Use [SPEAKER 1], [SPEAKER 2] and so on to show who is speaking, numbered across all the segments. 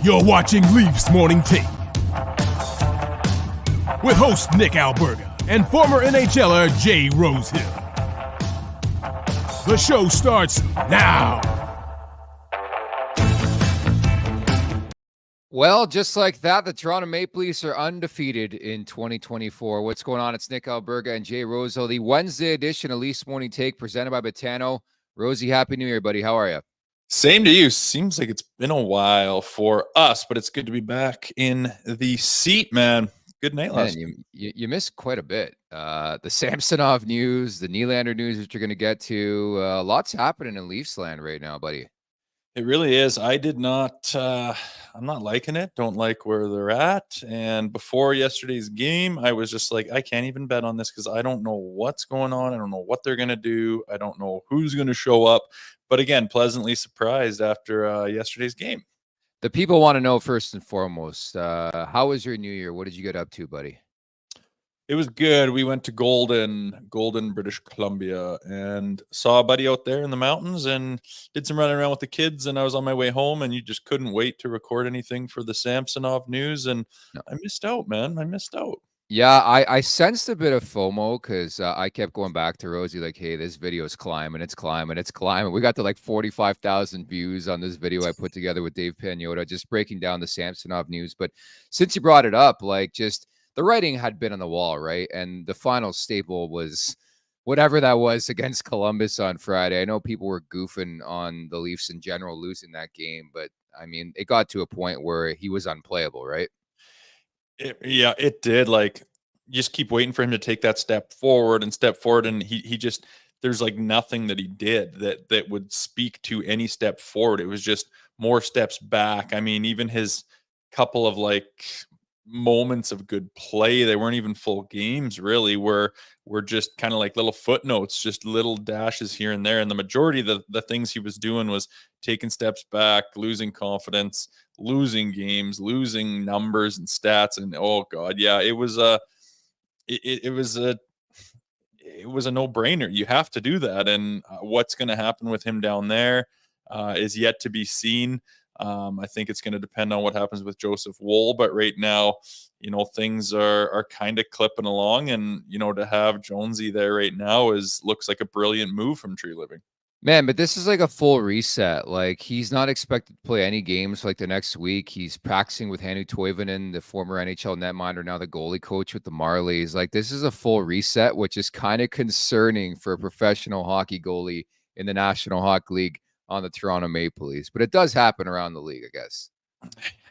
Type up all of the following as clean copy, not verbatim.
[SPEAKER 1] You're watching Leafs Morning Take with host Nick Alberga and former NHLer Jay Rosehill. The show starts now.
[SPEAKER 2] Well, just like that, the Toronto Maple Leafs are undefeated in 2024. What's going on? It's Nick Alberga and Jay Rosehill, the Wednesday edition of Leafs Morning Take presented by Betano. Rosie, Happy New Year, buddy. How are you?
[SPEAKER 3] Same to you. Seems like it's been a while for us, but it's good to be back in the seat, man. Good night last night.
[SPEAKER 2] You missed quite a bit. The Samsonov news, the Nylander news, which you're going to get to. Lots happening in Leafs land right now, buddy.
[SPEAKER 3] It really is. I'm not liking it. Don't like where they're at. And before yesterday's game, I was just like, I can't even bet on this because I don't know what's going on. I don't know what they're going to do. I don't know who's going to show up. But again, pleasantly surprised after yesterday's game.
[SPEAKER 2] The people want to know first and foremost, how was your New Year? What did you get up to, buddy?
[SPEAKER 3] It was good. We went to Golden, British Columbia, and saw a buddy out there in the mountains and did some running around with the kids. And I was on my way home, and you just couldn't wait to record anything for the Samsonov news. And no. I missed out, man. I missed out.
[SPEAKER 2] Yeah, I sensed a bit of FOMO because I kept going back to Rosie like, hey, this video is climbing. It's climbing. It's climbing. We got to like 45,000 views on this video I put together with Dave Pagnotta, just breaking down the Samsonov news. But since you brought it up, like just the writing had been on the wall, right? And the final staple was whatever that was against Columbus on Friday. I know people were goofing on the Leafs in general losing that game, but I mean, it got to a point where he was unplayable, right?
[SPEAKER 3] It did. Like, just keep waiting for him to take that step forward, and he just, there's like nothing that he did that would speak to any step forward. It was just more steps back. I mean, even his couple of like moments of good play, they weren't even full games really, were just kind of like little footnotes, just little dashes here and there. And the majority of the things he was doing was taking steps back, losing confidence, losing games, losing numbers and stats. And oh god, yeah, it was a no-brainer. You have to do that. And what's going to happen with him down there is yet to be seen. I think it's going to depend on what happens with Joseph Woll, but right now, things are kind of clipping along, and to have Jonesy there right now looks like a brilliant move from Tree Living.
[SPEAKER 2] Man, but this is like a full reset. Like, he's not expected to play any games for like the next week. He's practicing with Hannu Toivonen, the former NHL netminder, now the goalie coach with the Marlies. Like, this is a full reset, which is kind of concerning for a professional hockey goalie in the National Hockey League on the Toronto Maple Leafs. But it does happen around the league, I guess.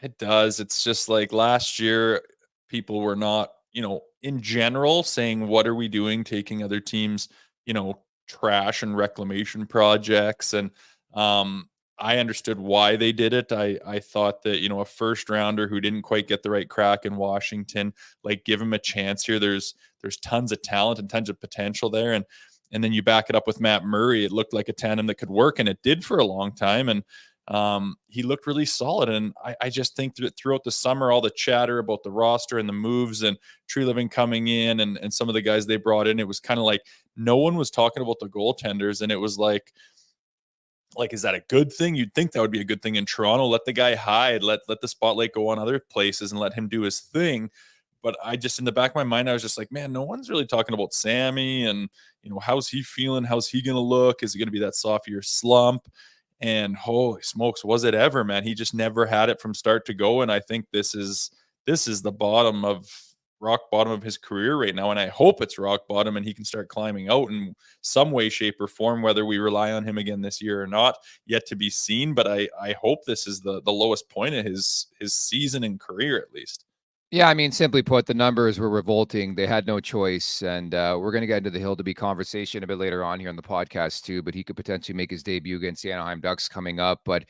[SPEAKER 3] It does. It's just like last year, people were not, in general saying, what are we doing taking other teams, trash and reclamation projects? And I understood why they did it. I thought that, a first rounder who didn't quite get the right crack in Washington, like, give him a chance here. There's tons of talent and tons of potential there. And then you back it up with Matt Murray. It looked like a tandem that could work, and it did for a long time. And he looked really solid. And I just think that throughout the summer, all the chatter about the roster and the moves and Tree Living coming in and some of the guys they brought in, it was kind of like no one was talking about the goaltenders. And it was like, is that a good thing? You'd think that would be a good thing in Toronto. Let the guy hide, let the spotlight go on other places and let him do his thing. But I just, in the back of my mind, I was just like, man, no one's really talking about Sammy and, how's he feeling? How's he going to look? Is it going to be that soft year slump? And holy smokes, was it ever, man? He just never had it from start to go. And I think this is the rock bottom of his career right now. And I hope it's rock bottom and he can start climbing out in some way, shape, or form, whether we rely on him again this year or not, yet to be seen. But I hope this is the lowest point of his season and career, at least.
[SPEAKER 2] Yeah, I mean, simply put, the numbers were revolting. They had no choice. And we're going to get into the Hildeby conversation a bit later on here on the podcast too, but he could potentially make his debut against the Anaheim Ducks coming up. But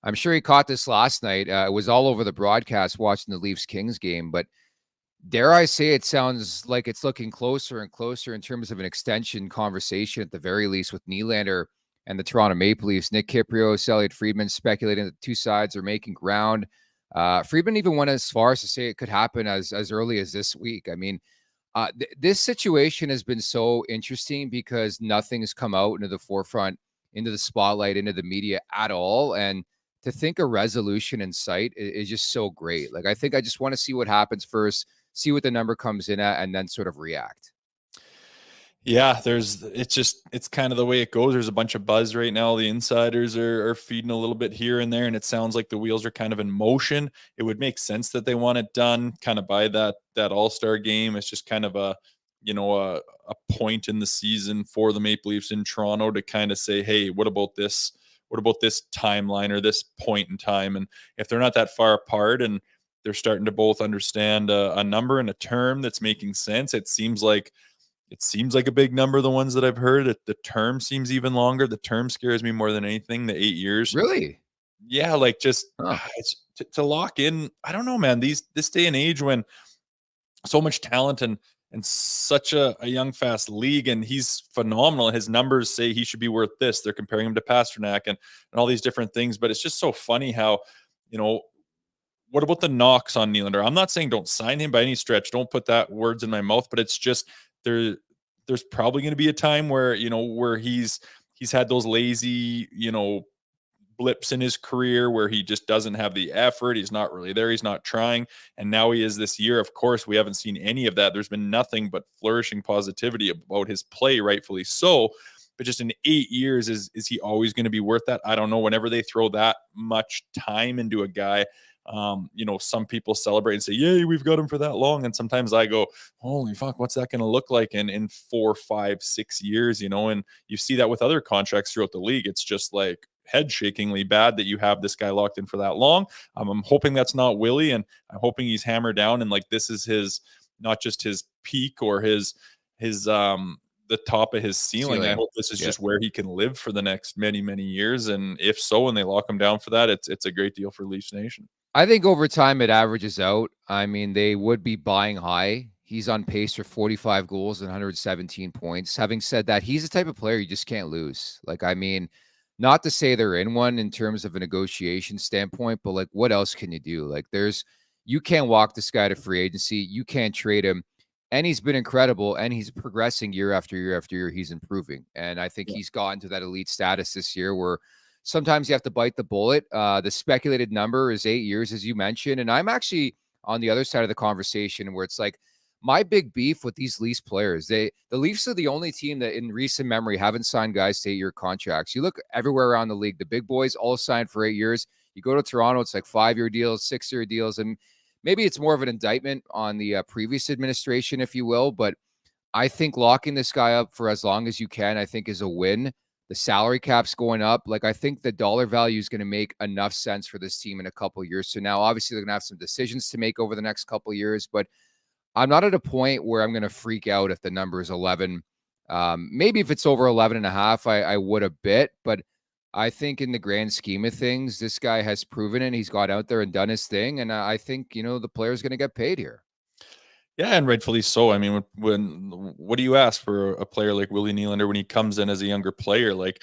[SPEAKER 2] I'm sure he caught this last night. It was all over the broadcast watching the Leafs-Kings game. But dare I say, it sounds like it's looking closer and closer in terms of an extension conversation at the very least with Nylander and the Toronto Maple Leafs. Nick Kypreos, Elliot Friedman speculating that the two sides are making ground. Friedman even went as far as to say it could happen as early as this week. I mean, this situation has been so interesting because nothing has come out into the forefront, into the spotlight, into the media at all. And to think a resolution in sight is just so great. Like, I think I just want to see what happens first, see what the number comes in at, and then sort of react.
[SPEAKER 3] Yeah, it's kind of the way it goes. There's a bunch of buzz right now. The insiders are feeding a little bit here and there, and it sounds like the wheels are kind of in motion. It would make sense that they want it done kind of by that All-Star game. It's just kind of a point in the season for the Maple Leafs in Toronto to kind of say, hey, what about this? What about this timeline or this point in time? And if they're not that far apart and they're starting to both understand a number and a term that's making sense, it seems like a big number, the ones that I've heard. The term seems even longer. The term scares me more than anything, the 8 years.
[SPEAKER 2] Really?
[SPEAKER 3] Yeah, like just it's to lock in. I don't know, man. This day and age when so much talent and such a young, fast league, and he's phenomenal. His numbers say he should be worth this. They're comparing him to Pasternak and all these different things. But it's just so funny how, what about the knocks on Nylander? I'm not saying don't sign him by any stretch. Don't put that words in my mouth, but it's just there's probably going to be a time where he's had those lazy blips in his career where he just doesn't have the effort. He's not really there. He's not trying. And now he is this year. Of course, we haven't seen any of that. There's been nothing but flourishing positivity about his play, rightfully so. But just in 8 years, is he always going to be worth that? I don't know. Whenever they throw that much time into a guy, some people celebrate and say, yay, we've got him for that long. And sometimes I go, holy fuck, what's that going to look like in 4, 5, 6 years, and you see that with other contracts throughout the league. It's just like head shakingly bad that you have this guy locked in for that long. I'm hoping that's not Willie, and I'm hoping he's hammered down. And like, this is his, not just his peak or his the top of his ceiling. I hope this is just where he can live for the next many, many years. And if so, when they lock him down for that, it's a great deal for Leafs Nation.
[SPEAKER 2] I think over time it averages out. I mean, they would be buying high. He's on pace for 45 goals and 117 points. Having said that, he's the type of player you just can't lose. Like, I mean, not to say they're in one in terms of a negotiation standpoint, but like, what else can you do? Like, you can't walk this guy to free agency. You can't trade him. And he's been incredible, and he's progressing year after year after year. He's improving. And I think he's gotten to that elite status this year where sometimes you have to bite the bullet. The speculated number is 8 years, as you mentioned. And I'm actually on the other side of the conversation where it's like my big beef with these Leafs players. The Leafs are the only team that in recent memory haven't signed guys to 8-year contracts. You look everywhere around the league, the big boys all signed for 8 years. You go to Toronto, it's like 5-year deals, 6-year deals. And maybe it's more of an indictment on the previous administration, if you will. But I think locking this guy up for as long as you can, I think, is a win. The salary cap's going up. Like, I think the dollar value is going to make enough sense for this team in a couple of years. So now, obviously, they're going to have some decisions to make over the next couple of years. But I'm not at a point where I'm going to freak out if the number is 11. Maybe if it's over 11 and a half, I would a bit. But I think in the grand scheme of things, this guy has proven it. He's got out there and done his thing. And I think, the player's going to get paid here.
[SPEAKER 3] Yeah, and rightfully so. I mean, what do you ask for a player like Willie Nylander when he comes in as a younger player? Like,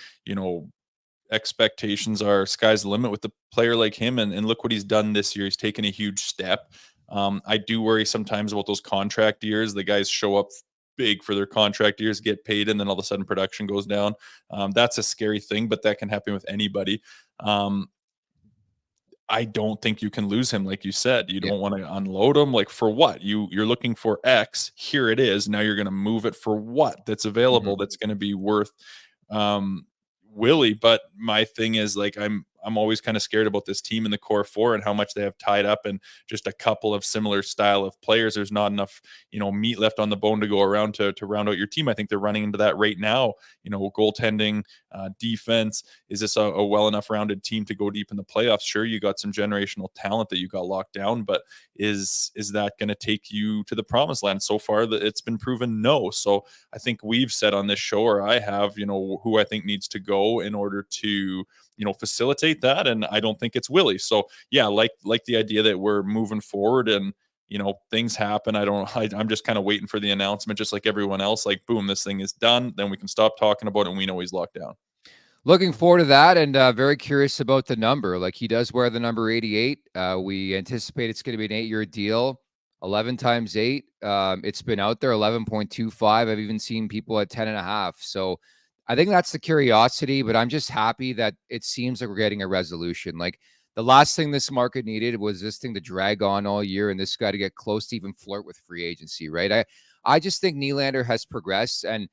[SPEAKER 3] expectations are sky's the limit with the player like him. And look what he's done this year. He's taken a huge step. I do worry sometimes about those contract years. The guys show up big for their contract years, get paid, and then all of a sudden production goes down. That's a scary thing, but that can happen with anybody. I don't think you can lose him. Like you said, you don't want to unload him. Like, for what? You're looking for X. Here it is. Now you're going to move it for what? That's available. That's going to be worth Willie. But my thing is, like, I'm always kind of scared about this team in the core four and how much they have tied up and just a couple of similar style of players. There's not enough, meat left on the bone to go around to round out your team. I think they're running into that right now. Goaltending, defense. Is this a well enough rounded team to go deep in the playoffs? Sure, you got some generational talent that you got locked down, but is that going to take you to the promised land? So far, it's been proven no. So I think we've said on this show, or I have, who I think needs to go in order to facilitate that, and I don't think it's Willie. So yeah, like the idea that we're moving forward and things happen. I'm just kind of waiting for the announcement, just like everyone else. Like, boom, this thing is done. Then we can stop talking about it, and we know he's locked down.
[SPEAKER 2] Looking forward to that, and very curious about the number. Like, he does wear the number 88. We anticipate it's going to be an 8-year deal. 11 times 8. It's been out there 11.25. I've even seen people at 10.5. So I think that's the curiosity, but I'm just happy that it seems like we're getting a resolution. Like, the last thing this market needed was this thing to drag on all year and this guy to get close to even flirt with free agency, right? I just think Nylander has progressed, and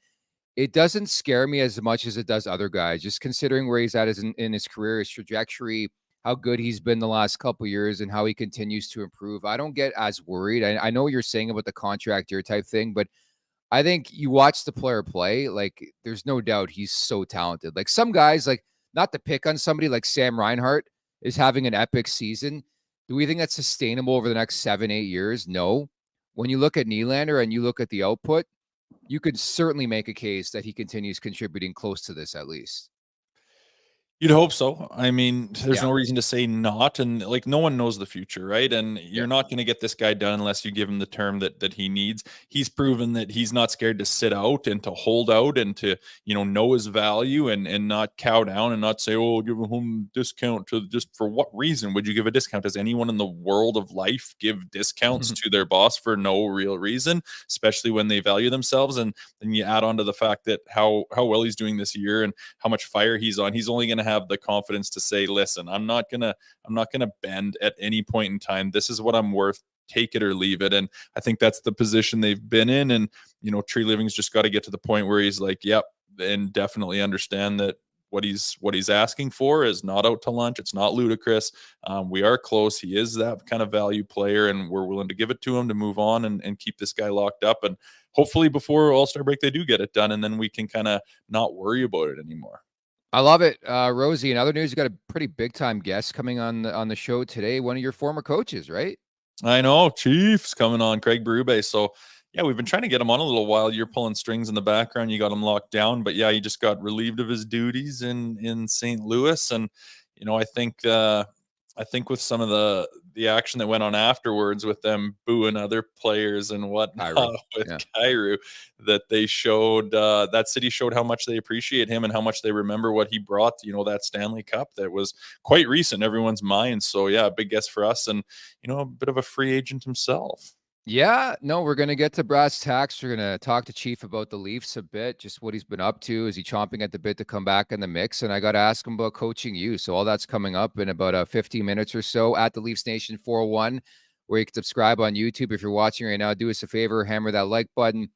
[SPEAKER 2] it doesn't scare me as much as it does other guys, just considering where he's at in his career, his trajectory, how good he's been the last couple of years, and how he continues to improve. I don't get as worried. I know what you're saying about the contract year type thing, but I think you watch the player play, like there's no doubt he's so talented. Like some guys, like not to pick on somebody like Sam Reinhart is having an epic season. Do we think that's sustainable over the next 7-8 years? No. When you look at Nylander and you look at the output, you could certainly make a case that he continues contributing close to this at least.
[SPEAKER 3] You'd hope so. I mean, there's
[SPEAKER 2] Yeah.
[SPEAKER 3] no reason to say not, and like no one knows the future, right? And
[SPEAKER 2] Yeah.
[SPEAKER 3] you're not going to get this guy done unless you give him the term that he needs. He's proven that he's not scared to sit out and to hold out and to know his value and not cow down and not say, oh, give him a discount to just for what reason would you give a discount? Does anyone in the world of life give discounts to their boss for no real reason, especially when they value themselves? And then you add on to the fact that how well he's doing this year and how much fire he's on. He's only going to have the confidence to say, listen, I'm not gonna bend at any point in time. This is what I'm worth. Take it or leave it. And I think that's the position they've been in. And Tree Living's just got to get to the point where he's like, yep, and definitely understand that what he's asking for is not out to lunch. It's not ludicrous. We are close. He is that kind of value player, and we're willing to give it to him to move on and keep this guy locked up. And hopefully before All-Star break, they do get it done, and then we can kind of not worry about it anymore.
[SPEAKER 2] I love it. Rosie, in other news, you got a pretty big time guest coming on the show today. One of your former coaches, right?
[SPEAKER 3] I know. Chiefs coming on, Craig Berube. So, yeah, we've been trying to get him on a little while. You're pulling strings in the background. You got him locked down. But, yeah, he just got relieved of his duties in St. Louis. And, I think with some of the action that went on afterwards with them booing other players and whatnot with Kyrou, that they showed that city showed how much they appreciate him and how much they remember what he brought, that Stanley Cup that was quite recent in everyone's mind. So yeah, a big guess for us, and a bit of a free agent himself.
[SPEAKER 2] Yeah, no, we're going to get to brass tacks. We're going to talk to Chief about the Leafs a bit, just what he's been up to. Is he chomping at the bit to come back in the mix? And I got to ask him about coaching you. So all that's coming up in about 15 minutes or so at the Leafs Nation 401, where you can subscribe on YouTube. If you're watching right now, do us a favor, hammer that like button.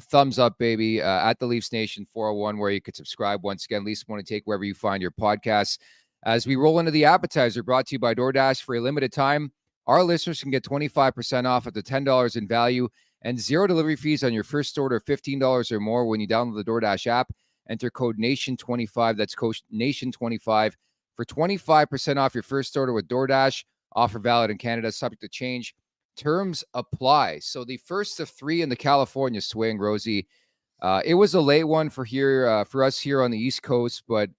[SPEAKER 2] Thumbs up, baby, at the Leafs Nation 401, where you could subscribe. Once again, Leafs Want to Take wherever you find your podcasts. As we roll into the appetizer, brought to you by DoorDash for a limited time. Our listeners can get 25% off up to $10 in value and 0 delivery fees on your first order of $15 or more when you download the DoorDash app. Enter code NATION25. That's code NATION25 for 25% off your first order with DoorDash. Offer valid in Canada, subject to change. Terms apply. So the first of 3 in the California swing, Rosie. It was a late one for us here on the East Coast, but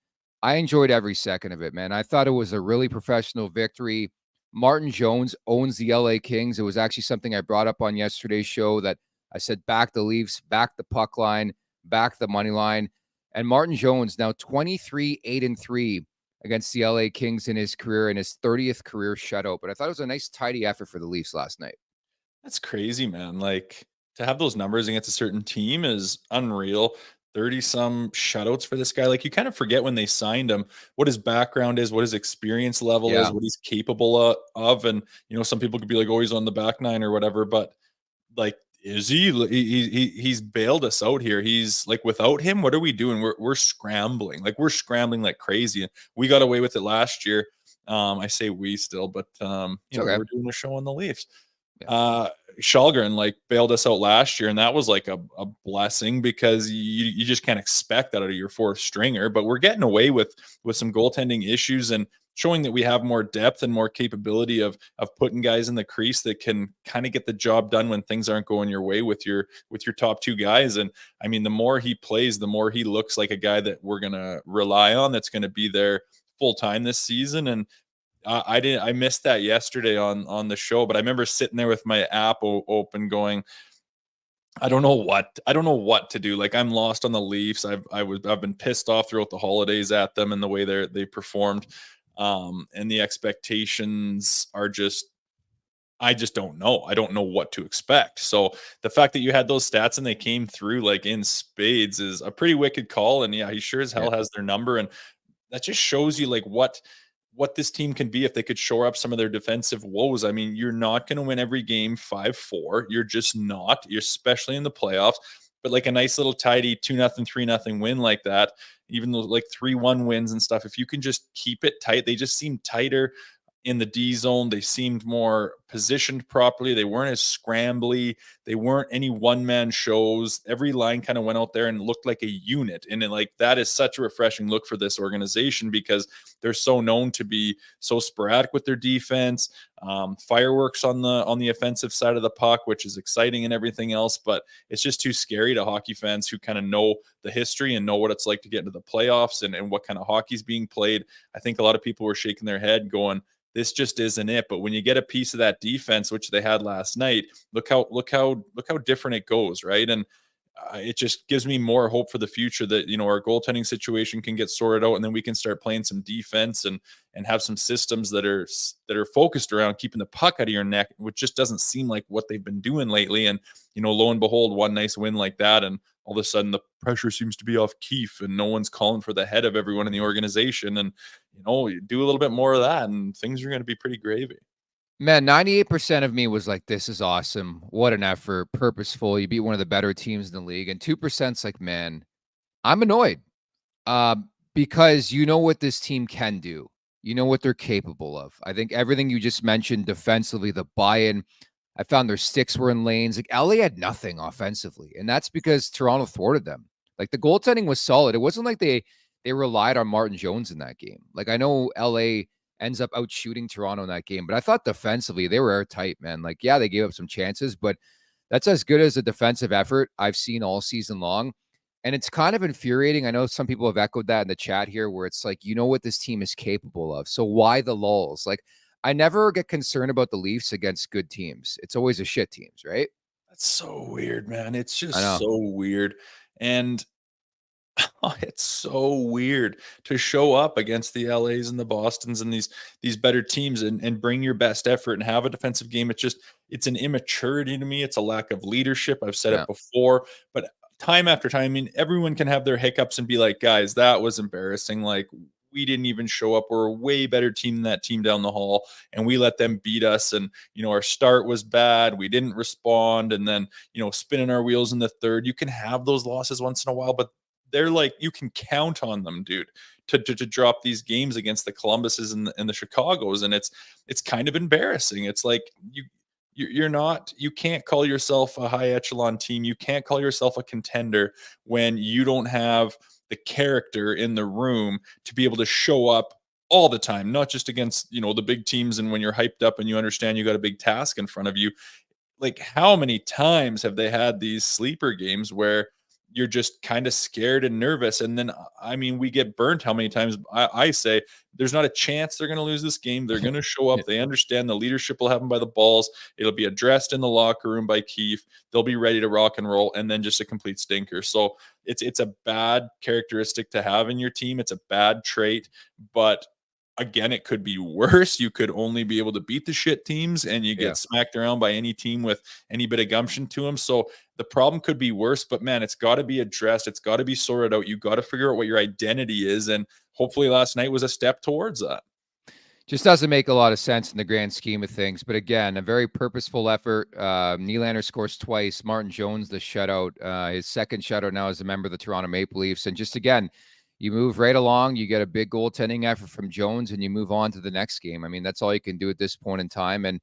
[SPEAKER 2] I enjoyed every second of it, man. I thought it was a really professional victory. Martin Jones owns the LA Kings. It was actually something I brought up on yesterday's show that I said, back the Leafs, back the puck line, back the money line. And Martin Jones now 23-8-3 against the LA Kings in his career, in his 30th career shutout. But I thought it was a nice, tidy effort for the Leafs last night.
[SPEAKER 3] That's crazy, man. Like, to have those numbers against a certain team is unreal. 30-some shutouts for this guy. Like, you kind of forget when they signed him what his background is, what his experience level is, what he's capable of. And, some people could be like, oh, he's on the back nine or whatever. But, like, is he? He's bailed us out here. He's like, without him, what are we doing? We're scrambling. Like, we're scrambling like crazy. And we got away with it last year. I say we still, but, we're doing a show on the Leafs. Shalgren like bailed us out last year, and that was like a blessing because you just can't expect that out of your fourth stringer. But we're getting away with some goaltending issues and showing that we have more depth and more capability of putting guys in the crease that can kind of get the job done when things aren't going your way with your top 2 guys. And I mean, the more he plays, the more he looks like a guy that we're gonna rely on, that's going to be there full time this season. And I missed that yesterday on the show, but I remember sitting there with my app open going, I don't know what to do. Like, I'm lost on the Leafs. I've been pissed off throughout the holidays at them and the way they performed. And the expectations are I just don't know. I don't know what to expect. So the fact that you had those stats and they came through like in spades is a pretty wicked call. And yeah, he sure as hell has their number. And that just shows you like what what this team can be if they could shore up some of their defensive woes. I mean, you're not going to win every game 5-4. You're just not, you're especially in the playoffs. But like a nice little tidy 2-0, 3-0 win like that, even though like 3-1 wins and stuff, if you can just keep it tight, they just seem tighter in the D zone. They seemed more positioned properly. They weren't as scrambly. They weren't any one man shows. Every line kind of went out there and looked like a unit. And like that is such a refreshing look for this organization because they're so known to be so sporadic with their defense. Fireworks on the offensive side of the puck, which is exciting and everything else. But it's just too scary to hockey fans who kind of know the history and know what it's like to get into the playoffs and what kind of hockey's being played. I think a lot of people were shaking their head going, this just isn't it. But when you get a piece of that defense, which they had last night, look how different it goes, right? And it just gives me more hope for the future that our goaltending situation can get sorted out, and then we can start playing some defense and have some systems that are focused around keeping the puck out of your neck, which just doesn't seem like what they've been doing lately. And lo and behold, one nice win like that, and all of a sudden the pressure seems to be off Keefe, and no one's calling for the head of everyone in the organization. And you do a little bit more of that, and things are going to be pretty gravy.
[SPEAKER 2] Man, 98% of me was like, this is awesome. What an effort. Purposeful. You beat one of the better teams in the league. And 2%'s like, man, I'm annoyed. Because you know what this team can do. You know what they're capable of. I think everything you just mentioned defensively, the buy-in, I found their sticks were in lanes. Like LA had nothing offensively. And that's because Toronto thwarted them. Like the goaltending was solid. It wasn't like they relied on Martin Jones in that game. Like I know LA ends up out shooting Toronto in that game, but I thought defensively they were airtight, man. Like, yeah, they gave up some chances, but that's as good as a defensive effort I've seen all season long. And it's kind of infuriating. I know some people have echoed that in the chat here where it's like, you know what this team is capable of. So why the lulls? Like, I never get concerned about the Leafs against good teams. It's always a shit teams, right?
[SPEAKER 3] That's so weird, man. It's
[SPEAKER 2] I
[SPEAKER 3] just
[SPEAKER 2] know.
[SPEAKER 3] so weird. And it's so weird to show up against the LAs and the Bostons and these better teams and bring your best effort and have a defensive game. It's an immaturity to me. It's a lack of leadership. I've said
[SPEAKER 2] Yeah.
[SPEAKER 3] it before, but time after time, I mean, everyone can have their hiccups and be like, guys, that was embarrassing. Like, we didn't even show up. We're a way better team than that team down the hall, and we let them beat us. And, our start was bad. We didn't respond. And then, spinning our wheels in the third. You can have those losses once in a while, but they're like, you can count on them, dude, to drop these games against the Columbuses and the Chicagos. And it's kind of embarrassing. It's like you can't call yourself a high echelon team. You can't call yourself a contender when you don't have the character in the room to be able to show up all the time, not just against, the big teams. And when you're hyped up and you understand you got a big task in front of you, like how many times have they had these sleeper games where you're just kind of scared and nervous? And then, I mean, we get burnt. How many times I say there's not a chance they're going to lose this game. They're going to show up. They understand the leadership will have them by the balls. It'll be addressed in the locker room by Keefe. They'll be ready to rock and roll, and then just a complete stinker. So it's a bad characteristic to have in your team. It's a bad trait, but again, it could be worse. You could only be able to beat the shit teams, and you get smacked around by any team with any bit of gumption to them. So the problem could be worse, but man, it's got to be addressed. It's got to be sorted out. You got to figure out what your identity is. And hopefully last night was a step towards that.
[SPEAKER 2] Just doesn't make a lot of sense in the grand scheme of things. But again, a very purposeful effort. Nylander scores twice. Martin Jones, the shutout, his second shutout now as a member of the Toronto Maple Leafs. And just again, you move right along. You get a big goaltending effort from Jones, and you move on to the next game. I mean, that's all you can do at this point in time. And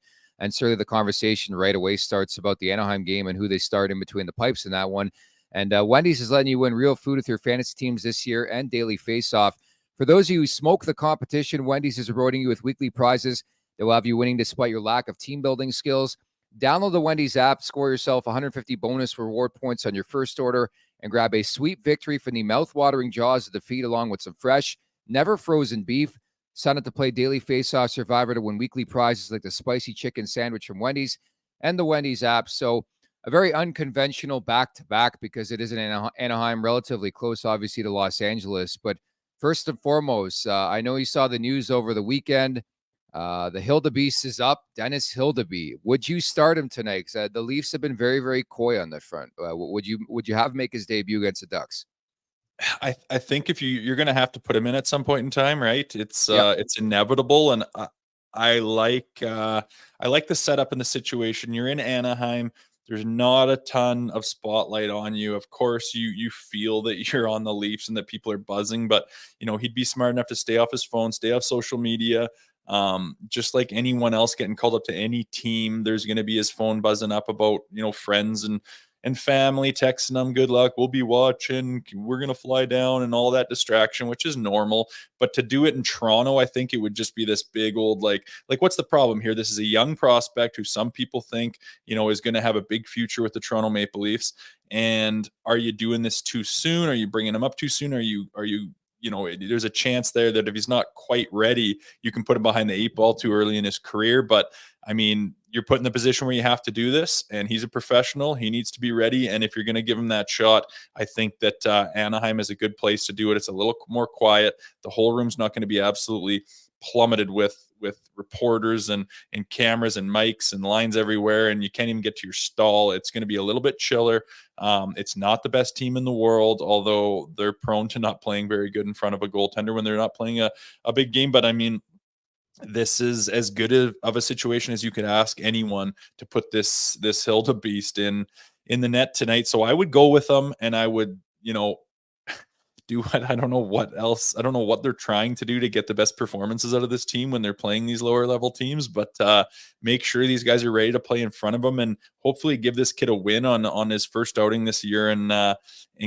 [SPEAKER 2] certainly the conversation right away starts about the Anaheim game and who they start in between the pipes in that one. And Wendy's is letting you win real food with your fantasy teams this year and daily face-off. For those of you who smoke the competition, Wendy's is rewarding you with weekly prizes that will have you winning despite your lack of team building skills. Download the Wendy's app, score yourself 150 bonus reward points on your first order, and grab a sweet victory from the mouth-watering jaws of defeat along with some fresh, never frozen beef. Sign up to play Daily Face-Off Survivor to win weekly prizes like the spicy chicken sandwich from Wendy's and the Wendy's app. So a very unconventional back-to-back because it is in Anaheim, relatively close, obviously, to Los Angeles. But first and foremost, I know you saw the news over the weekend. The Hildeby is up. Dennis Hildeby. Would you start him tonight? Because the Leafs have been very, very coy on that front. Would you have him make his debut against the Ducks?
[SPEAKER 3] I think if you're going to have to put him in at some point in time, right?
[SPEAKER 2] Yep.
[SPEAKER 3] It's inevitable, and I I like the setup and the situation. You're in Anaheim. There's not a ton of spotlight on you. Of course, you feel that you're on the Leafs and that people are buzzing, but he'd be smart enough to stay off his phone, stay off social media. Just like anyone else getting called up to any team, there's going to be his phone buzzing up about friends and family texting them good luck, we'll be watching, we're going to fly down, and all that distraction, which is normal. But to do it in Toronto, I think it would just be this big old like what's the problem here? This is a young prospect who some people think is going to have a big future with the Toronto Maple Leafs. And are you doing this too soon? Are you bringing him up too soon? Are you there's a chance there that if he's not quite ready, you can put him behind the 8 ball too early in his career. But I mean, you're put in the position where you have to do this, and he's a professional. He needs to be ready. And if you're going to give him that shot, I think that Anaheim is a good place to do it. It's a little more quiet. The whole room's not going to be absolutely plummeted with reporters and cameras and mics and lines everywhere, and you can't even get to your stall. It's going to be a little bit chiller. It's not the best team in the world, although they're prone to not playing very good in front of a goaltender when they're not playing a big game. But I mean, this is as good of a situation as you could ask anyone to put this Hilda beast in the net tonight. So I would go with them, and I would do what I don't know what else. I don't know what they're trying to do to get the best performances out of this team when they're playing these lower level teams, but make sure these guys are ready to play in front of them, and hopefully give this kid a win on his first outing this year, and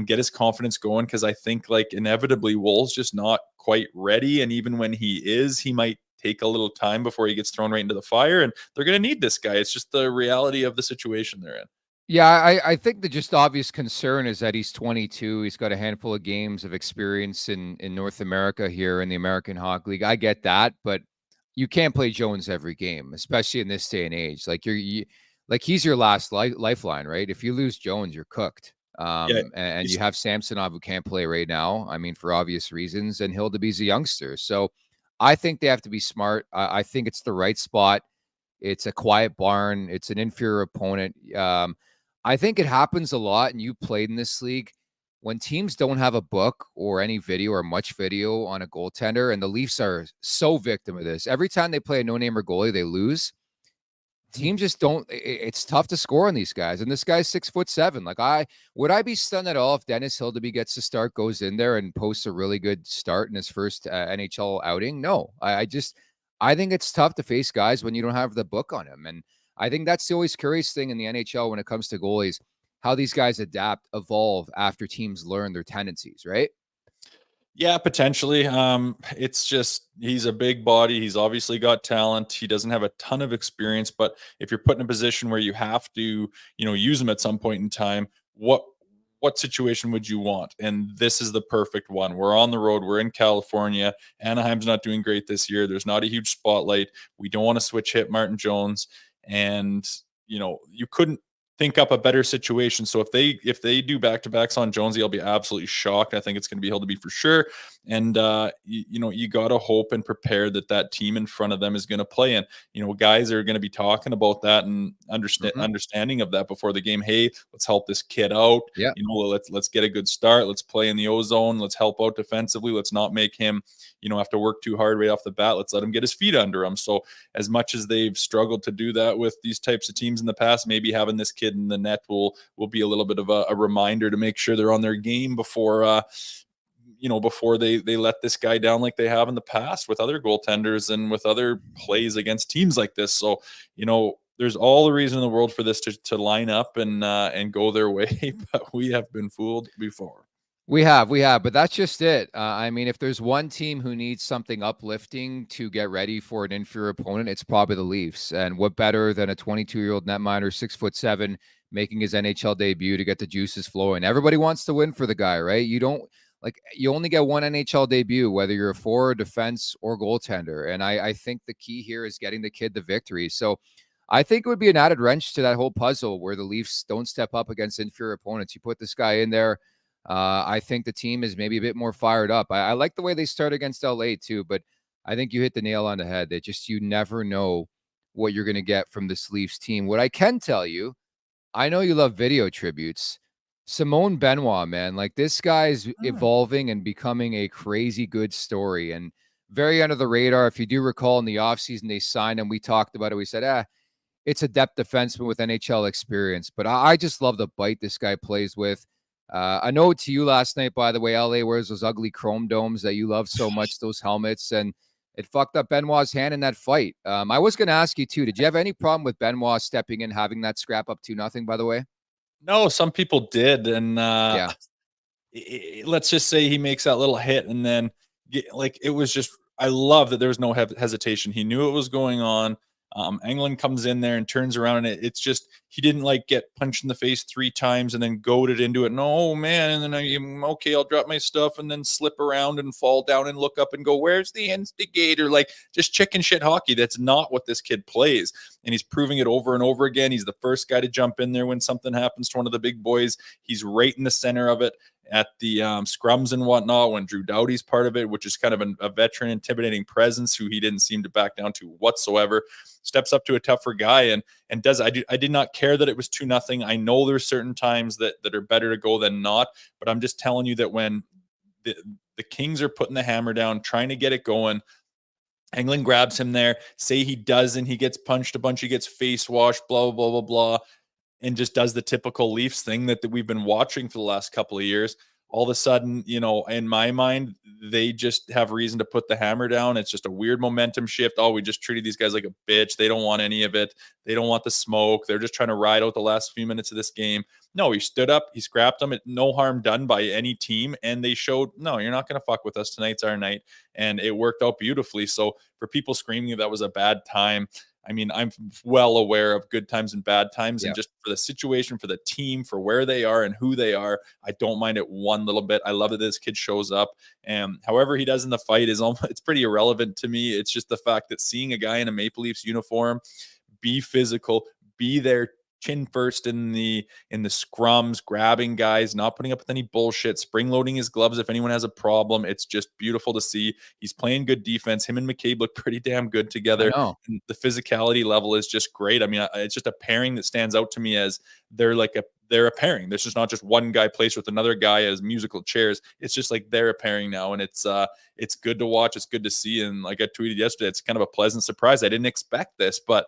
[SPEAKER 3] get his confidence going. Because I think like inevitably Wool's just not quite ready, and even when he is, he might take a little time before he gets thrown right into the fire, and they're going to need this guy. It's just the reality of the situation they're in.
[SPEAKER 2] Yeah, I think the just obvious concern is that he's 22. He's got a handful of games of experience in North America here in the American Hockey League. I get that, but you can't play Jones every game, especially in this day and age. Like like he's your last lifeline, right? If you lose Jones, you're cooked.
[SPEAKER 3] Yeah,
[SPEAKER 2] And you have Samsonov who can't play right now. I mean, for obvious reasons, and Hildeby's a youngster, so I think they have to be smart. I think it's the right spot. It's a quiet barn. It's an inferior opponent. I think it happens a lot, and you played in this league, when teams don't have a book or any video or much video on a goaltender, and the Leafs are so victim of this. Every time they play a no-namer goalie, they lose. Teams just don't. It's tough to score on these guys, and this guy's 6'7". Like, would I be stunned at all if Dennis Hildeby gets to start, goes in there, and posts a really good start in his first NHL outing? No, I think it's tough to face guys when you don't have the book on him, and I think that's the always curious thing in the NHL when it comes to goalies, how these guys adapt, evolve after teams learn their tendencies, right?
[SPEAKER 3] Yeah, potentially. It's just he's a big body. He's obviously got talent. He doesn't have a ton of experience, but if you're put in a position where you have to, use him at some point in time, what situation would you want? And this is the perfect one. We're on the road. We're in California. Anaheim's not doing great this year. There's not a huge spotlight. We don't want to switch hit Martin Jones, and you couldn't think up a better situation. So if they do back-to-backs on Jonesy, I'll be absolutely shocked. I think it's going to be Hildeby for sure. And you got to hope and prepare that team in front of them is going to play. And guys are going to be talking about that and understanding of that before the game. Hey, let's help this kid out.
[SPEAKER 2] Yeah.
[SPEAKER 3] Let's get a good start. Let's play in the ozone. Let's help out defensively. Let's not make him have to work too hard right off the bat. Let's let him get his feet under him. So as much as they've struggled to do that with these types of teams in the past, maybe having this kid in the net will be a little bit of a reminder to make sure they're on their game before before they let this guy down like they have in the past with other goaltenders and with other plays against teams like this. So there's all the reason in the world for this to line up and go their way, but we have been fooled before.
[SPEAKER 2] We have, but that's just it. I mean, if there's one team who needs something uplifting to get ready for an inferior opponent, it's probably the Leafs. And what better than a 22-year-old netminder, 6'7", making his NHL debut to get the juices flowing? Everybody wants to win for the guy, right? You only get one NHL debut, whether you're a forward, defense, or goaltender. And I think the key here is getting the kid the victory. So I think it would be an added wrench to that whole puzzle where the Leafs don't step up against inferior opponents. You put this guy in there. I think the team is maybe a bit more fired up. I like the way they start against LA too, but I think you hit the nail on the head. You never know what you're going to get from this Leafs team. What I can tell you, I know you love video tributes. Simone Benoit, man, like this guy's
[SPEAKER 3] Mm.
[SPEAKER 2] evolving and becoming a crazy good story and very under the radar. If you do recall in the offseason, they signed him. We talked about it. We said, it's a depth defenseman with NHL experience, but I just love the bite this guy plays with. A note to you last night, by the way, LA wears those ugly chrome domes that you love so much, those helmets, and it fucked up Benoit's hand in that fight. I was going to ask you too, did you have any problem with Benoit stepping in, having that scrap up 2-0, by the way?
[SPEAKER 3] No, some people did, and
[SPEAKER 2] Yeah.
[SPEAKER 3] let's just say he makes that little hit, and then like it was just. I love that there was no hesitation. He knew what was going on. Englund comes in there and turns around, and it's just he didn't like get punched in the face 3 times and then goaded into it. No man, and then okay, I'll drop my stuff and then slip around and fall down and look up and go, "Where's the instigator?" Like just chicken shit hockey. That's not what this kid plays, and he's proving it over and over again. He's the first guy to jump in there when something happens to one of the big boys. He's right in the center of it at the scrums and whatnot when Drew Doughty's part of it, which is kind of a veteran intimidating presence who he didn't seem to back down to whatsoever. Steps up to a tougher guy and does. I did not care that it was 2-0. I know there's certain times that are better to go than not, but I'm just telling you that when the Kings are putting the hammer down, trying to get it going, Englund grabs him there. Say he doesn't, he gets punched a bunch, he gets face washed, blah blah blah blah blah, and just does the typical Leafs thing that we've been watching for the last couple of years. All of a sudden, in my mind, they just have reason to put the hammer down. It's just a weird momentum shift. Oh, we just treated these guys like a bitch. They don't want any of it. They don't want the smoke. They're just trying to ride out the last few minutes of this game. No, he stood up. He scrapped them. No harm done by any team. And they showed, no, you're not going to fuck with us. Tonight's our night. And it worked out beautifully. So for people screaming that was a bad time, I mean, I'm well aware of good times and bad times, and just for the situation, for the team, for where they are and who they are, I don't mind it one little bit. I love that this kid shows up, and however he does in the fight is almost, it's pretty irrelevant to me. It's just the fact that seeing a guy in a Maple Leafs uniform be physical, be there chin first in the scrums, grabbing guys, not putting up with any bullshit, spring loading his gloves if anyone has a problem. It's just beautiful to see. He's playing good defense. Him and McCabe look pretty damn good together.
[SPEAKER 2] I know.
[SPEAKER 3] And the physicality level is just great. I mean, it's just a pairing that stands out to me as they're a pairing. There's just not just one guy placed with another guy as musical chairs. It's just like they're a pairing now, and it's good to watch. It's good to see. And like I tweeted yesterday, it's kind of a pleasant surprise. I didn't expect this, but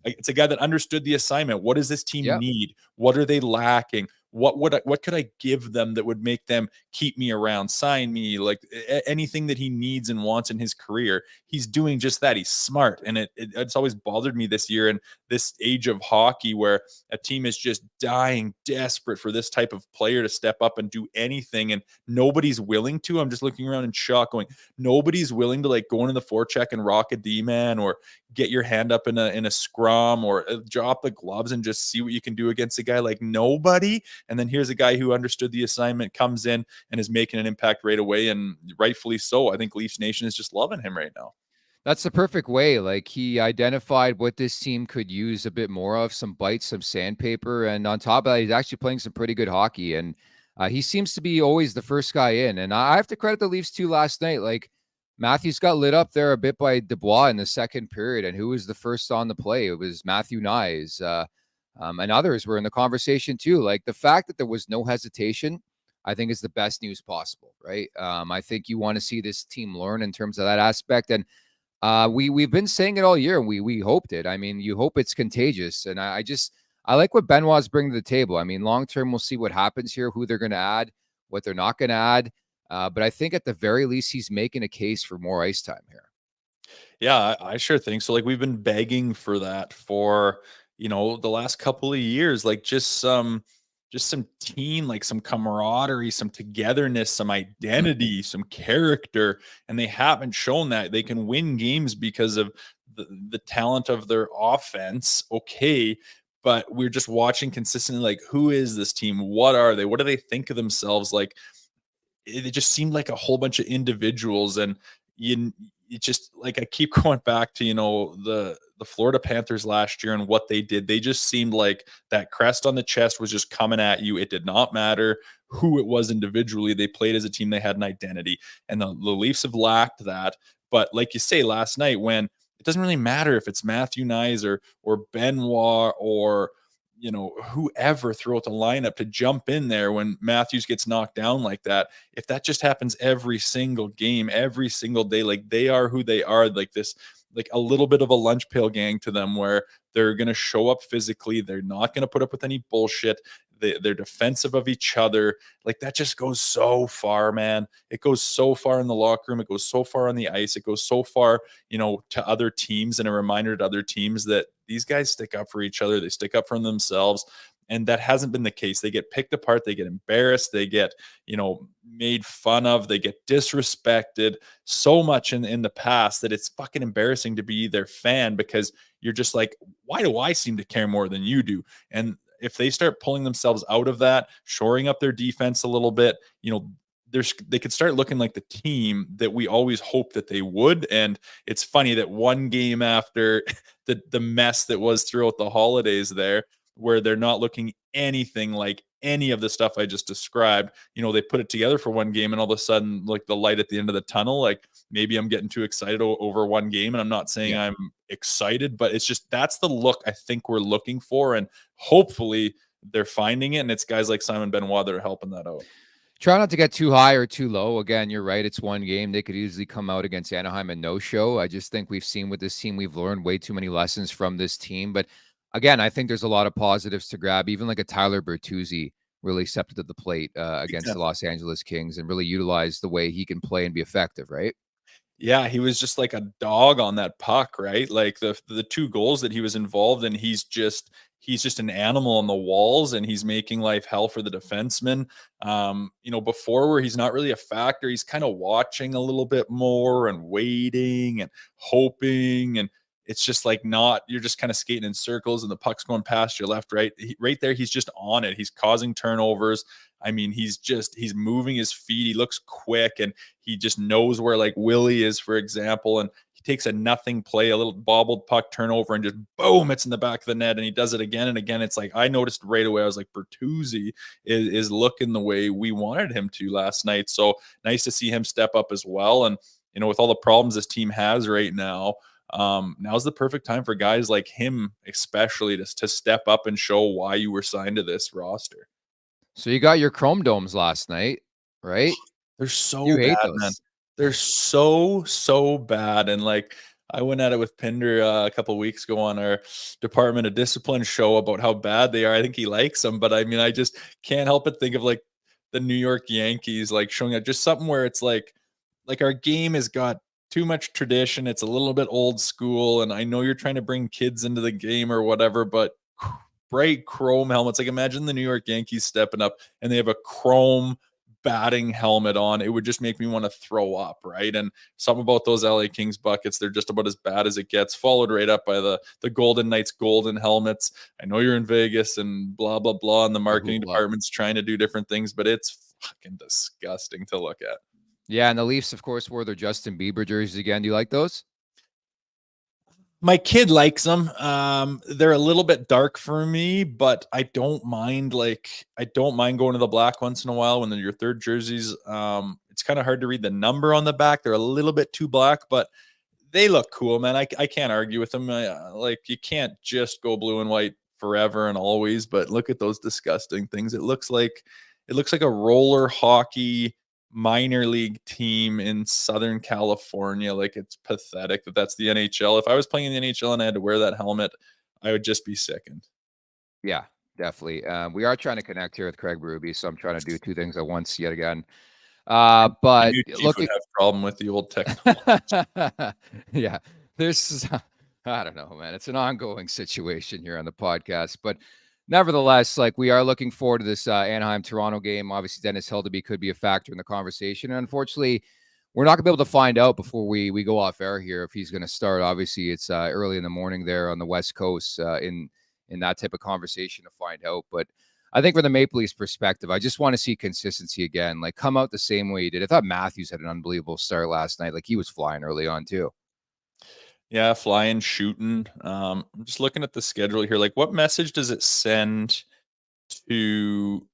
[SPEAKER 3] it's a guy that understood the assignment. What does this team need? What are they lacking? What could I give them that would make them keep me around, sign me, like anything that he needs and wants in his career? He's doing just that. He's smart, and it's always bothered me this year in this age of hockey where a team is just dying, desperate for this type of player to step up and do anything, and nobody's willing to. I'm just looking around in shock, going, nobody's willing to like go into the forecheck and rock a D-man or get your hand up in a scrum or drop the gloves and just see what you can do against a guy. Like nobody. And then here's a guy who understood the assignment, comes in and is making an impact right away, and rightfully so. I think Leafs Nation is just loving him right now.
[SPEAKER 2] That's the perfect way. Like he identified what this team could use a bit more of, some bites, some sandpaper. And on top of that, he's actually playing some pretty good hockey. And he seems to be always the first guy in. And I have to credit the Leafs too last night. Like Matthews got lit up there a bit by Dubois in the second period. And who was the first on the play? It was Matthew Nyes. And others were in the conversation too. Like the fact that there was no hesitation, I think is the best news possible, right? I think you want to see this team learn in terms of that aspect. And we've been saying it all year. We hoped it. I mean, you hope it's contagious. And I like what Benoit's bringing to the table. I mean, long term, we'll see what happens here, who they're going to add, what they're not going to add. But I think at the very least, he's making a case for more ice time here.
[SPEAKER 3] Yeah, I sure think so. Like we've been begging for that for, the last couple of years, like just some team, like some camaraderie, some togetherness, some identity, some character. And they haven't shown that. They can win games because of the talent of their offense. Okay. But we're just watching consistently, like, who is this team? What are they? What do they think of themselves? Like, it just seemed like a whole bunch of individuals, and it just, like, I keep going back to the Florida Panthers last year and what they did. They just seemed like that crest on the chest was just coming at you. It did not matter who it was individually. They played as a team. They had an identity, and the Leafs have lacked that. But like you say, last night, when it doesn't really matter if it's Matthew Nyes or Benoit or whoever throughout the lineup to jump in there when Matthews gets knocked down like that. If that just happens every single game, every single day, like they are who they are, like this, like a little bit of a lunch pail gang to them where they're going to show up physically. They're not going to put up with any bullshit. They're defensive of each other. Like that just goes so far, man. It goes so far in the locker room. It goes so far on the ice. It goes so far, to other teams, and a reminder to other teams that these guys stick up for each other. They stick up for themselves. And that hasn't been the case. They get picked apart. They get embarrassed. They get, made fun of. They get disrespected so much in the past that it's fucking embarrassing to be their fan, because you're just like, why do I seem to care more than you do? And if they start pulling themselves out of that, shoring up their defense a little bit, they could start looking like the team that we always hoped that they would. And it's funny that one game after the mess that was throughout the holidays there, where they're not looking anything like any of the stuff I just described, they put it together for one game, and all of a sudden, like the light at the end of the tunnel, like maybe I'm getting too excited over one game, and I'm not saying I'm excited, but it's just, that's the look I think we're looking for. And hopefully they're finding it. And it's guys like Simon Benoit that are helping that out.
[SPEAKER 2] Try not to get too high or too low. Again, you're right. It's one game. They could easily come out against Anaheim and no show. I just think we've seen with this team, we've learned way too many lessons from this team. But again, I think there's a lot of positives to grab. Even like a Tyler Bertuzzi really stepped up to the plate against the Los Angeles Kings and really utilized the way he can play and be effective, right?
[SPEAKER 3] Yeah, he was just like a dog on that puck, right? Like the two goals that he was involved in, he's just an animal on the walls, and he's making life hell for the defenseman. Before, where he's not really a factor, he's kind of watching a little bit more and waiting and hoping, and it's just like you're just kind of skating in circles and the puck's going past your left, right. Right there, he's just on it. He's causing turnovers. I mean, he's moving his feet. He looks quick, and he just knows where like Willie is, for example. And he takes a nothing play, a little bobbled puck turnover, and just boom, it's in the back of the net. And he does it again and again. It's like, I noticed right away, I was like, Bertuzzi is looking the way we wanted him to last night. So nice to see him step up as well. And, with all the problems this team has right now, now's the perfect time for guys like him, especially to step up and show why you were signed to this roster.
[SPEAKER 2] So you got your Chrome Domes last night, right?
[SPEAKER 3] They're so
[SPEAKER 2] You hate
[SPEAKER 3] bad,
[SPEAKER 2] those.
[SPEAKER 3] man. They're so bad. And like, I went at it with Pinder a couple of weeks ago on our Department of Discipline show about how bad they are. I think he likes them, but I mean, I just can't help but think of like the New York Yankees, like showing up just something where it's like our game has got too much tradition. It's a little bit old school. And I know you're trying to bring kids into the game or whatever, but bright chrome helmets. Like, imagine the New York Yankees stepping up and they have a chrome batting helmet on. It would just make me want to throw up, right? And something about those LA Kings buckets, they're just about as bad as it gets, followed right up by the Golden Knights golden helmets. I know you're in Vegas and blah blah blah, and the marketing department's trying to do different things, but it's fucking disgusting to look at.
[SPEAKER 2] Yeah, and the Leafs, of course, wore their Justin Bieber jerseys again. Do you like those?
[SPEAKER 3] My kid likes them. They're a little bit dark for me, but I don't mind going to the black once in a while when they're your third jerseys. It's kind of hard to read the number on the back. They're a little bit too black, but they look cool, man. I can't argue with them. You can't just go blue and white forever and always, but look at those disgusting things. It looks like a roller hockey minor league team in Southern California. Like, it's pathetic that's the NHL. If I was playing in the NHL and I had to wear that helmet, I would just be sickened.
[SPEAKER 2] Yeah, definitely. We are trying to connect here with Craig Ruby, so I'm trying to do two things at once yet again. But
[SPEAKER 3] look, would have problem with the old technology.
[SPEAKER 2] Yeah, there's I don't know, man. It's an ongoing situation here on the podcast, but nevertheless, like, we are looking forward to this Anaheim-Toronto game. Obviously, Dennis Hildeby could be a factor in the conversation. And unfortunately, we're not going to be able to find out before we go off air here if he's going to start. Obviously, it's early in the morning there on the West Coast in that type of conversation to find out. But I think from the Maple Leafs perspective, I just want to see consistency again. Like, come out the same way he did. I thought Matthews had an unbelievable start last night. Like, he was flying early on too.
[SPEAKER 3] Yeah, flying, shooting. I'm just looking at the schedule here. Like, what message does it send to,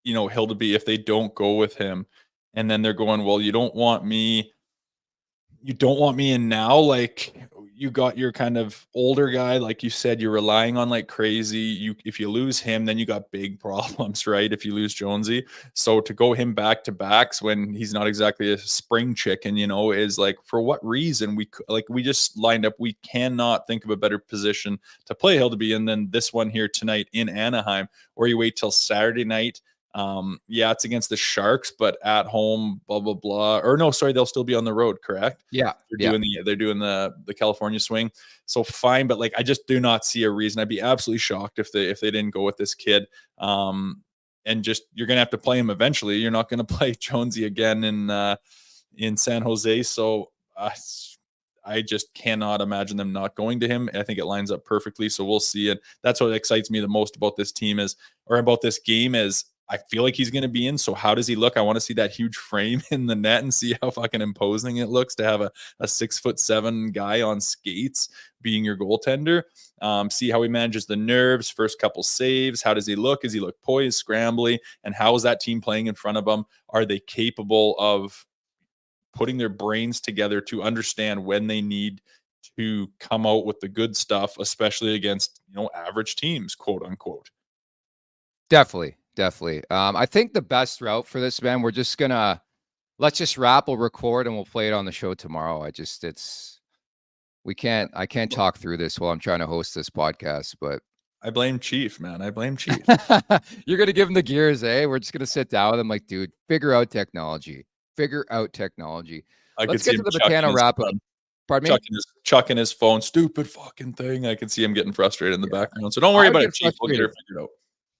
[SPEAKER 3] Hildeby if they don't go with him? And then they're going, well, you don't want me in now. Like, you got your kind of older guy, like you said, you're relying on like crazy. If you lose him, then you got big problems, right? If you lose Jonesy. So to go him back to backs when he's not exactly a spring chicken, is like, for what reason? We just lined up. We cannot think of a better position to play Hildeby. And then this one here tonight in Anaheim, or you wait till Saturday night. It's against the Sharks, but at home, blah blah blah. Or no, sorry, they'll still be on the road, correct?
[SPEAKER 2] Yeah,
[SPEAKER 3] they're doing the California swing. So fine, but like I just do not see a reason. I'd be absolutely shocked if they didn't go with this kid. And just you're gonna have to play him eventually. You're not gonna play Jonesy again in San Jose. So I just cannot imagine them not going to him. I think it lines up perfectly. So we'll see. And that's what excites me the most about this team about this game is I feel like he's going to be in. So how does he look? I want to see that huge frame in the net and see how fucking imposing it looks to have a 6'7" guy on skates being your goaltender. See how he manages the nerves, first couple saves. How does he look? Does he look poised, scrambly? And how is that team playing in front of him? Are they capable of putting their brains together to understand when they need to come out with the good stuff, especially against, average teams, quote unquote?
[SPEAKER 2] Definitely. I think the best route for this, man, let's just wrap, we'll record, and we'll play it on the show tomorrow. I can't talk through this while I'm trying to host this podcast, but
[SPEAKER 3] I blame Chief, man. I blame Chief.
[SPEAKER 2] You're going to give him the gears, eh? We're just going to sit down with him like, dude, figure out technology. Let's get to the Betano wrap-up. Pardon me?
[SPEAKER 3] Chucking his phone. Stupid fucking thing. I can see him getting frustrated in the background. So don't worry about it, Chief. We'll get it figured out.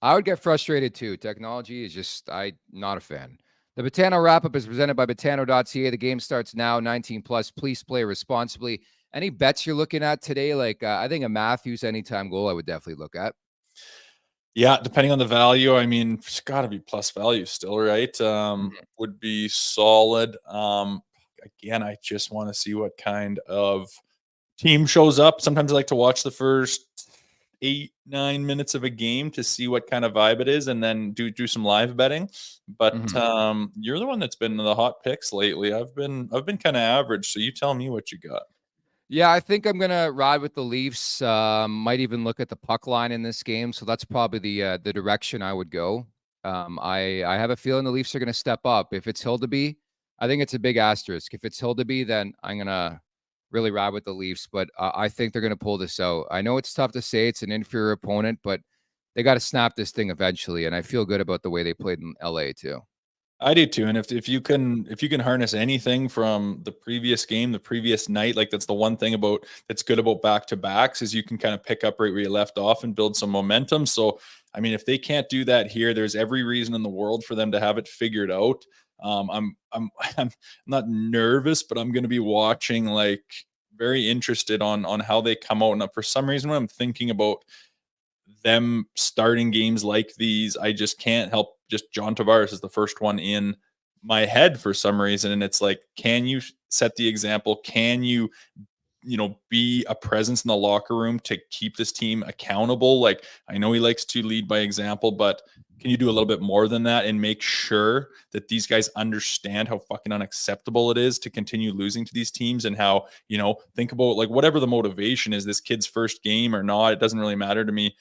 [SPEAKER 2] I would get frustrated too. Technology is just, not a fan. The Betano wrap-up is presented by Betano.ca. The game starts now, 19+. Please play responsibly. Any bets you're looking at today? Like, I think a Matthews anytime goal I would definitely look at.
[SPEAKER 3] Yeah, depending on the value. I mean, it's got to be plus value still, right? Would be solid. Again, I just want to see what kind of team shows up. Sometimes I like to watch the first 8-9 minutes of a game to see what kind of vibe it is, and then do some live betting. But you're the one that's been the hot picks lately. I've been kind of average, so you tell me what you got.
[SPEAKER 2] Yeah, I think I'm gonna ride with the Leafs. Might even look at the puck line in this game, so that's probably the direction I would go. I have a feeling the Leafs are gonna step up. If it's Hildeby, I think it's a big asterisk. If it's Hildeby, then I'm gonna really ride with the Leafs, but I think they're going to pull this out. I know it's tough to say it's an inferior opponent, but they got to snap this thing eventually, and I feel good about the way they played in LA too.
[SPEAKER 3] I do too, and if you can harness anything from the previous game, the previous night, like that's the one thing that's good about back-to-backs is you can kind of pick up right where you left off and build some momentum. So, I mean, if they can't do that here, there's every reason in the world for them to have it figured out. I'm not nervous, but I'm going to be watching, like, very interested on how they come out. And for some reason, when I'm thinking about them starting games like these, I just can't help John Tavares is the first one in my head for some reason. And it's like, can you set the example? Can you be a presence in the locker room to keep this team accountable? Like, I know he likes to lead by example, but can you do a little bit more than that and make sure that these guys understand how fucking unacceptable it is to continue losing to these teams, and how, think about, like, whatever the motivation is, this kid's first game or not, it doesn't really matter to me.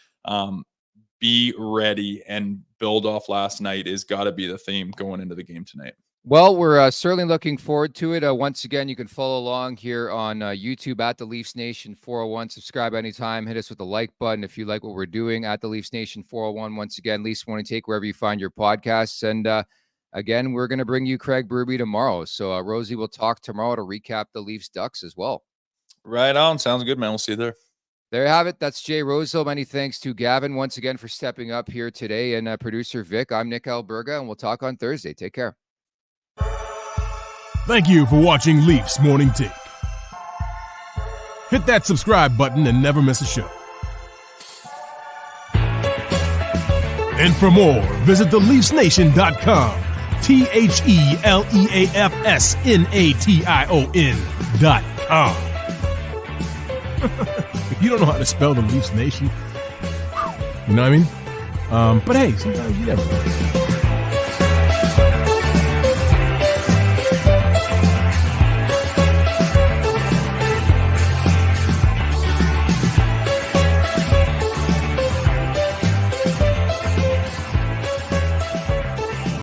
[SPEAKER 3] Be ready and build off last night is got to be the theme going into the game tonight.
[SPEAKER 2] Well, we're certainly looking forward to it. Once again, you can follow along here on YouTube at the Leafs Nation 401. Subscribe anytime. Hit us with the like button if you like what we're doing at the Leafs Nation 401. Once again, Leafs Morning Take wherever you find your podcasts. And again, we're going to bring you Craig Berube tomorrow. So Rosie will talk tomorrow to recap the Leafs Ducks as well.
[SPEAKER 3] Right on. Sounds good, man. We'll see you there.
[SPEAKER 2] There you have it. That's Jay Rosehill. Many thanks to Gavin once again for stepping up here today, and producer Vic. I'm Nick Alberga, and we'll talk on Thursday. Take care.
[SPEAKER 1] Thank you for watching Leafs Morning Take. Hit that subscribe button and never miss a show. And for more, visit theleafsnation.com. TheLeafsNation.com. If you don't know how to spell the Leafs Nation, you know what I mean? But hey, sometimes you never know.